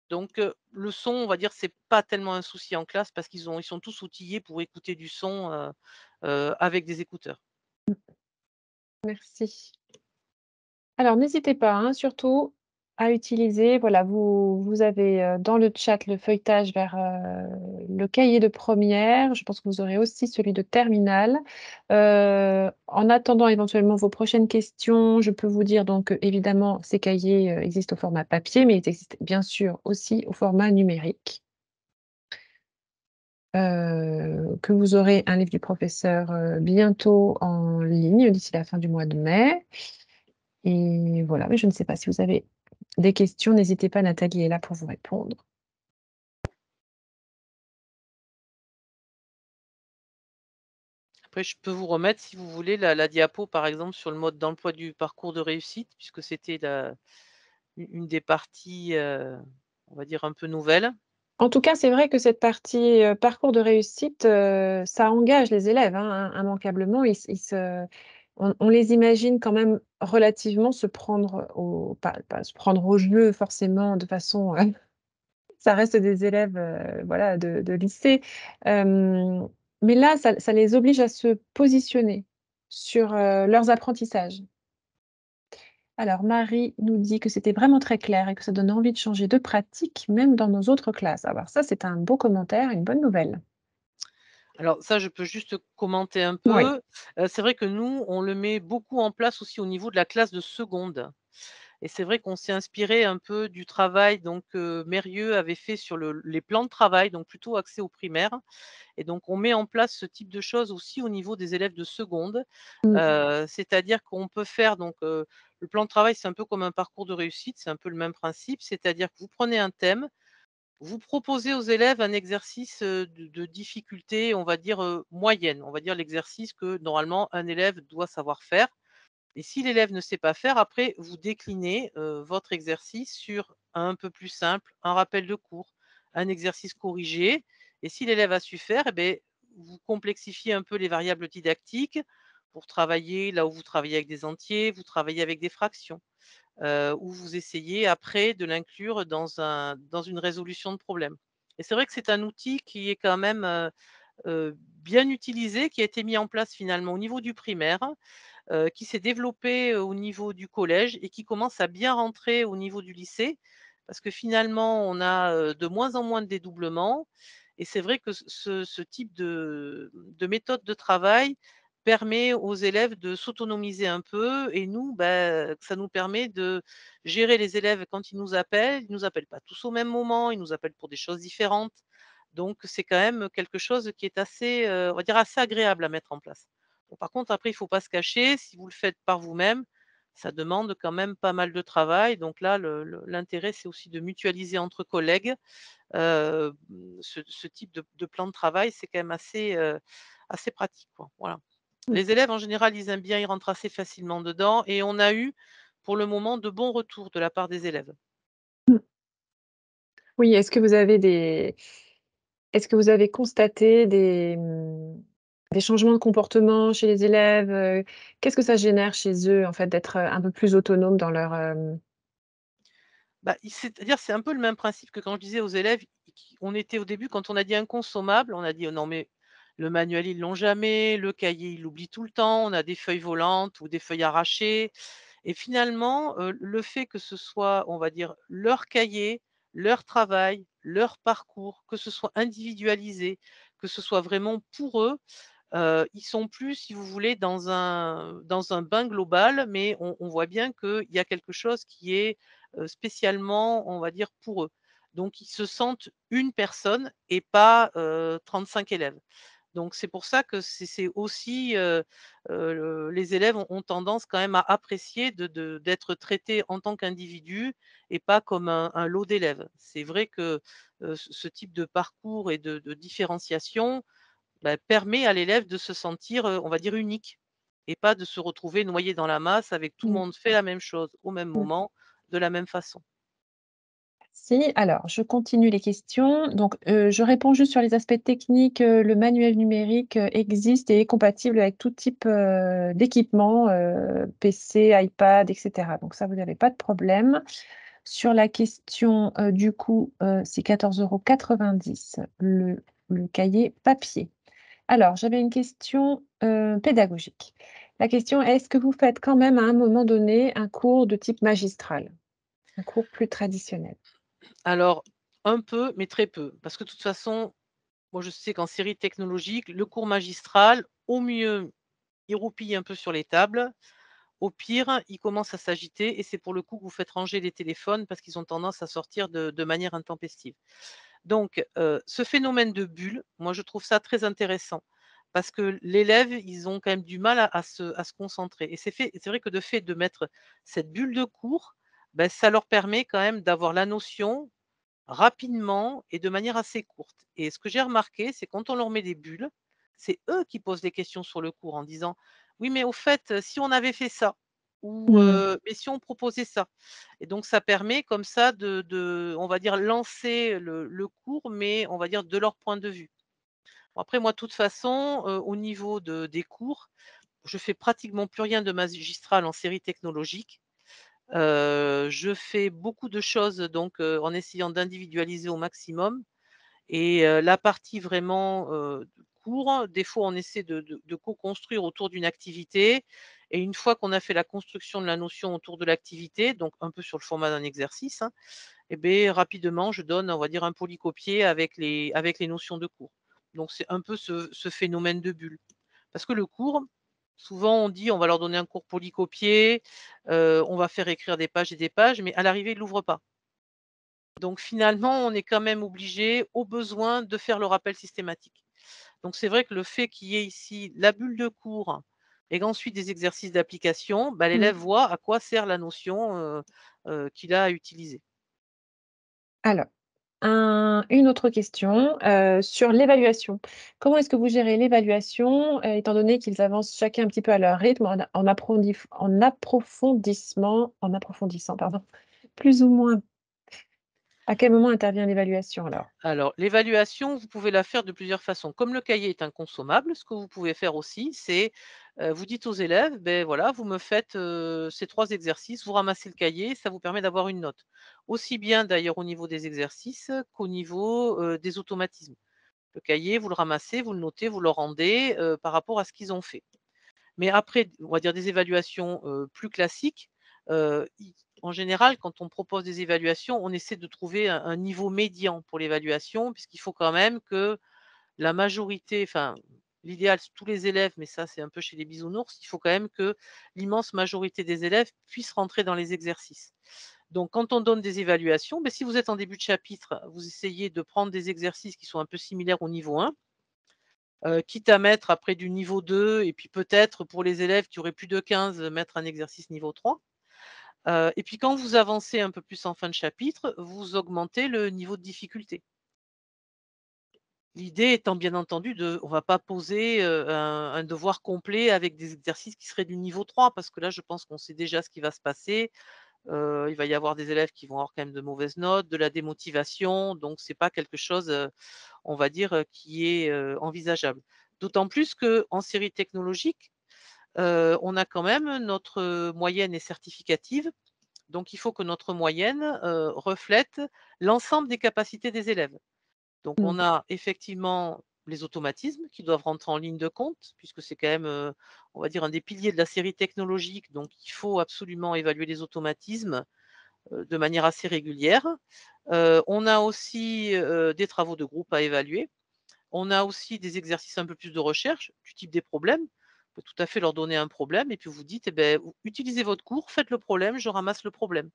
Donc, le son, on va dire, c'est pas tellement un souci en classe parce ils sont tous outillés pour écouter du son, avec des écouteurs. Merci. Alors n'hésitez pas, hein, surtout à utiliser voilà, vous avez, dans le chat le feuilletage vers, le cahier de première. Je pense que vous aurez aussi celui de terminale. En attendant éventuellement vos prochaines questions, je peux vous dire donc qu'évidemment ces cahiers, existent au format papier, mais ils existent bien sûr aussi au format numérique. Que vous aurez un livre du professeur, bientôt en ligne, d'ici la fin du mois de mai. Et voilà, mais je ne sais pas si vous avez des questions, n'hésitez pas, Nathalie est là pour vous répondre. Après, je peux vous remettre, si vous voulez, la diapo, par exemple, sur le mode d'emploi du parcours de réussite, puisque c'était la une des parties, on va dire un peu nouvelles. En tout cas, c'est vrai que cette partie, parcours de réussite, ça engage les élèves, hein, immanquablement. On les imagine quand même relativement se prendre au pas se prendre au jeu forcément de façon, ça reste des élèves, voilà, de lycée. Hem, mais là, ça les oblige à se positionner sur, leurs apprentissages. Alors Marie nous dit que c'était vraiment très clair et que ça donne envie de changer de pratique, même dans nos autres classes. Alors ça, c'est un beau commentaire, une bonne nouvelle. Alors ça, je peux juste commenter un Oui. peu. C'est vrai que nous, on le met beaucoup en place aussi au niveau de la classe de seconde et c'est vrai qu'on s'est inspiré un peu du travail donc Mérieux avait fait sur les plans de travail, donc plutôt axé aux primaires et donc on met en place ce type de choses aussi au niveau des élèves de seconde. Mmh. C'est-à-dire qu'on peut faire donc le plan de travail, c'est un peu comme un parcours de réussite, c'est un peu le même principe. C'est-à-dire que vous prenez un thème, vous proposez aux élèves un exercice, de difficulté, on va dire, moyenne. On va dire l'exercice que normalement un élève doit savoir faire et si l'élève ne sait pas faire, après vous déclinez, votre exercice sur un peu plus simple, un rappel de cours, un exercice corrigé et si l'élève a su faire et beh, vous complexifiez un peu les variables didactiques pour travailler là où vous travaillez avec des entiers, vous travaillez avec des fractions, ou vous essayez après de l'inclure dans une résolution de problème et c'est vrai que c'est un outil qui est quand même, bien utilisé, qui a été mis en place finalement au niveau du primaire, qui s'est développé, au niveau du collège et qui commence à bien rentrer au niveau du lycée. Parce que finalement, on a, de moins en moins de dédoublements et c'est vrai que ce type de méthode de travail permet aux élèves de s'autonomiser un peu et nous, bah, ça nous permet de gérer les élèves quand ils nous appellent. Ils nous appellent pas tous au même moment, ils nous appellent pour des choses différentes. Donc c'est quand même quelque chose qui est assez, on va dire assez agréable à mettre en place. Bon, par contre, après, il faut pas se cacher, si vous le faites par vous-même, ça demande quand même pas mal de travail. Donc là, l'intérêt, c'est aussi de mutualiser entre collègues. Ce type de plan de travail, c'est quand même assez, assez pratique, quoi. Voilà. Mmh. Les élèves, en général, ils aiment bien, ils rentrent assez facilement dedans et on a eu, pour le moment, de bons retours de la part des élèves. Mmh. Oui, est-ce que vous avez constaté des changements de comportement chez les élèves? Qu'est-ce que ça génère chez eux, en fait, d'être, un peu plus autonomes dans leur, Bah, c'est-à-dire, c'est un peu le même principe que quand je disais aux élèves on était au début, quand on a dit inconsommable, on a dit: «Oh non, mais le manuel, ils l'ont jamais, le cahier, ils l'oublient tout le temps, on a des feuilles volantes ou des feuilles arrachées» et finalement, le fait que ce soit, on va dire, leur cahier, leur travail, leur parcours, que ce soit individualisé, que ce soit vraiment pour eux, ils sont plus, si vous voulez, dans un bain global, mais on voit bien qu'il y a quelque chose qui est, spécialement, on va dire, pour eux. Donc ils se sentent une personne et pas, 35 élèves. Donc c'est pour ça que c'est aussi, les élèves ont tendance quand même à apprécier d'être traités en tant qu'individus et pas comme un lot d'élèves. C'est vrai que, ce type de parcours et de différenciation, bah, permet à l'élève de se sentir, on va dire unique et pas de se retrouver noyé dans la masse avec tout le mmh, monde fait la même chose au même mmh. moment, de la même façon. Si, alors je continue les questions. Donc, je réponds juste sur les aspects techniques. Le manuel numérique, existe et est compatible avec tout type, d'équipement, PC, iPad et cetera. Donc ça, vous n'avez pas de problème. Sur la question, du coût, c'est 14,90 € le cahier papier. Alors, j'avais une question, pédagogique. La question est: est-ce que vous faites quand même à un moment donné un cours de type magistral? Un cours plus traditionnel? Alors un peu, mais très peu, parce que de toute façon, moi je sais qu'en série technologique, le cours magistral, au mieux, il roupille un peu sur les tables, au pire, il commence à s'agiter et c'est pour le coup que vous faites ranger les téléphones parce qu'ils ont tendance à sortir de manière intempestive. Donc, ce phénomène de bulle, moi je trouve ça très intéressant parce que l'élève, ils ont quand même du mal à se concentrer et c'est vrai que de fait de mettre cette bulle de cours, bah, ça leur permet quand même d'avoir la notion rapidement et de manière assez courte et ce que j'ai remarqué, c'est quand on leur met des bulles, c'est eux qui posent des questions sur le cours en disant: «Oui, mais au fait, si on avait fait ça» ou Mmh. «Mais si on proposait ça?» et donc ça permet comme ça de on va dire lancer le cours, mais on va dire de leur point de vue. Bon après moi de toute façon, au niveau des cours, je fais pratiquement plus rien de magistral en série technologique. Je fais beaucoup de choses donc en essayant d'individualiser au maximum et la partie vraiment, cours, des fois on essaie de co-construire autour d'une activité et une fois qu'on a fait la construction de la notion autour de l'activité, donc un peu sur le format d'un exercice, hein, et beh, rapidement je donne, on va dire, un polycopié avec les notions de cours. Donc c'est un peu ce phénomène de bulle. Parce que le cours, souvent on dit: «On va leur donner un cours polycopié, on va faire écrire des pages et des pages», mais à l'arrivée ils ne l'ouvrent pas. Donc finalement, on est quand même obligé, au besoin, de faire le rappel systématique. Donc c'est vrai que le fait qu'il y ait ici la bulle de cours et qu'ensuite des exercices d'application, bah, Mmh. l'élève voit à quoi sert la notion, qu'il a à utiliser. Alors, une autre question, sur l'évaluation. Comment est-ce que vous gérez l'évaluation, étant donné qu'ils avancent chacun un petit peu à leur rythme en approfondissant, pardon, plus ou moins? À quel moment intervient l'évaluation alors? Alors, l'évaluation, vous pouvez la faire de plusieurs façons. Comme le cahier est inconsommable, ce que vous pouvez faire aussi, c'est, vous dites aux élèves: ben voilà, vous me faites, ces 3 exercices, vous ramassez le cahier, ça vous permet d'avoir une note». Aussi bien d'ailleurs au niveau des exercices qu'au niveau, des automatismes. Le cahier, vous le ramassez, vous le notez, vous le rendez, par rapport à ce qu'ils ont fait. Mais après, on va dire des évaluations, plus classiques, i en général, quand on propose des évaluations, on essaie de trouver un niveau médian pour l'évaluation, puisqu'il faut quand même que la majorité enfin, l'idéal, c'est tous les élèves, mais ça, c'est un peu chez les bisounours, il faut quand même que l'immense majorité des élèves puissent rentrer dans les exercices. Donc quand on donne des évaluations, beh, si vous êtes en début de chapitre, vous essayez de prendre des exercices qui sont un peu similaires au niveau 1, quitte à mettre après du niveau 2 et puis peut-être pour les élèves qui auraient plus de 15, mettre un exercice niveau 3. Et puis quand vous avancez un peu plus en fin de chapitre, vous augmentez le niveau de difficulté. L'idée étant bien entendu on va pas poser, un devoir complet avec des exercices qui seraient du niveau 3 parce que là je pense qu'on sait déjà ce qui va se passer. Il va y avoir des élèves qui vont avoir quand même de mauvaises notes, de la démotivation, donc c'est pas quelque chose, on va dire, qui est, envisageable. D'autant plus qu'en série technologique, on a quand même notre, moyenne est certificative, donc il faut que notre moyenne, reflète l'ensemble des capacités des élèves. Donc Mmh. on a effectivement les automatismes qui doivent rentrer en ligne de compte, puisque c'est quand même, on va dire un des piliers de la série technologique, donc il faut absolument évaluer les automatismes, de manière assez régulière. On a aussi, des travaux de groupe à évaluer. On a aussi des exercices un peu plus de recherche, du type des problèmes. On peut tout à fait leur donner un problème et puis vous dites: «Eh beh, utilisez votre cours, faites le problème, je ramasse le problème».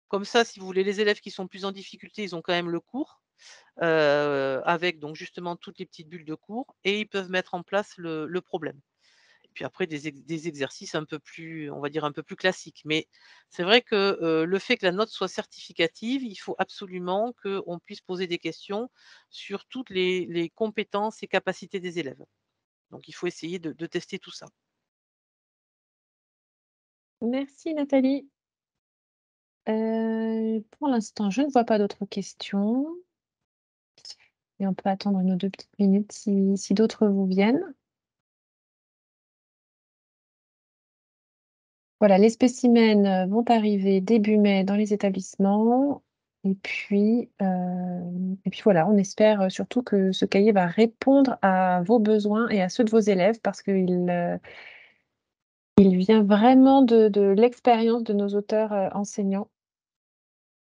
Comme ça, si vous voulez, les élèves qui sont plus en difficulté, ils ont quand même le cours, avec donc justement toutes les petites bulles de cours et ils peuvent mettre en place le problème. Et puis après des exercices un peu plus, on va dire un peu plus classiques. Mais c'est vrai que, le fait que la note soit certificative, il faut absolument qu'on puisse poser des questions sur toutes les compétences et capacités des élèves. Donc il faut essayer de tester tout ça. Merci Nathalie. Pour l'instant, je ne vois pas d'autres questions et on peut attendre 1 ou 2 petites minutes si d'autres vous viennent. Voilà, les spécimens, vont arriver début mai dans les établissements et puis voilà, on espère, surtout que ce cahier va répondre à vos besoins et à ceux de vos élèves parce il vient vraiment de l'expérience de nos auteurs, enseignants.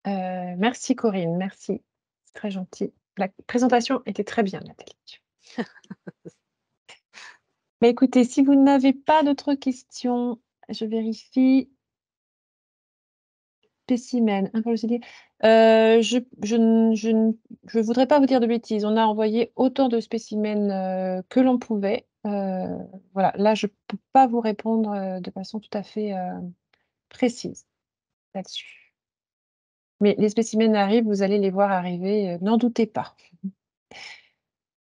Merci Corinne, merci. C'est très gentil. La présentation était très bien, Nathalie. Bah, écoutez, si vous n'avez pas d'autres questions, je vérifie. Spécimen, hein, comme je dis, je voudrais pas vous dire de bêtises. On a envoyé autant de spécimens, que l'on pouvait. Voilà, là, je peux pas vous répondre, de façon tout à fait, précise là-dessus. Mais les spécimens arrivent, vous allez les voir arriver, n'en doutez pas.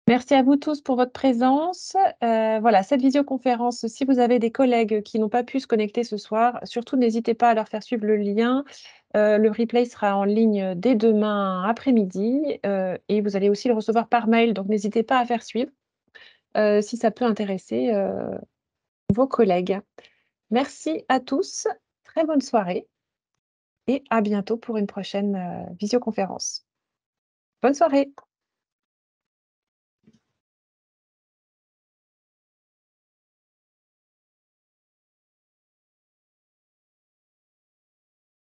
Merci à vous tous pour votre présence. Voilà, cette visioconférence, si vous avez des collègues qui n'ont pas pu se connecter ce soir, surtout n'hésitez pas à leur faire suivre le lien. Le replay sera en ligne dès demain après-midi et vous allez aussi le recevoir par mail, donc n'hésitez pas à faire suivre si ça peut intéresser vos collègues. Merci à tous, très bonne soirée et à bientôt pour une prochaine visioconférence. Bonne soirée.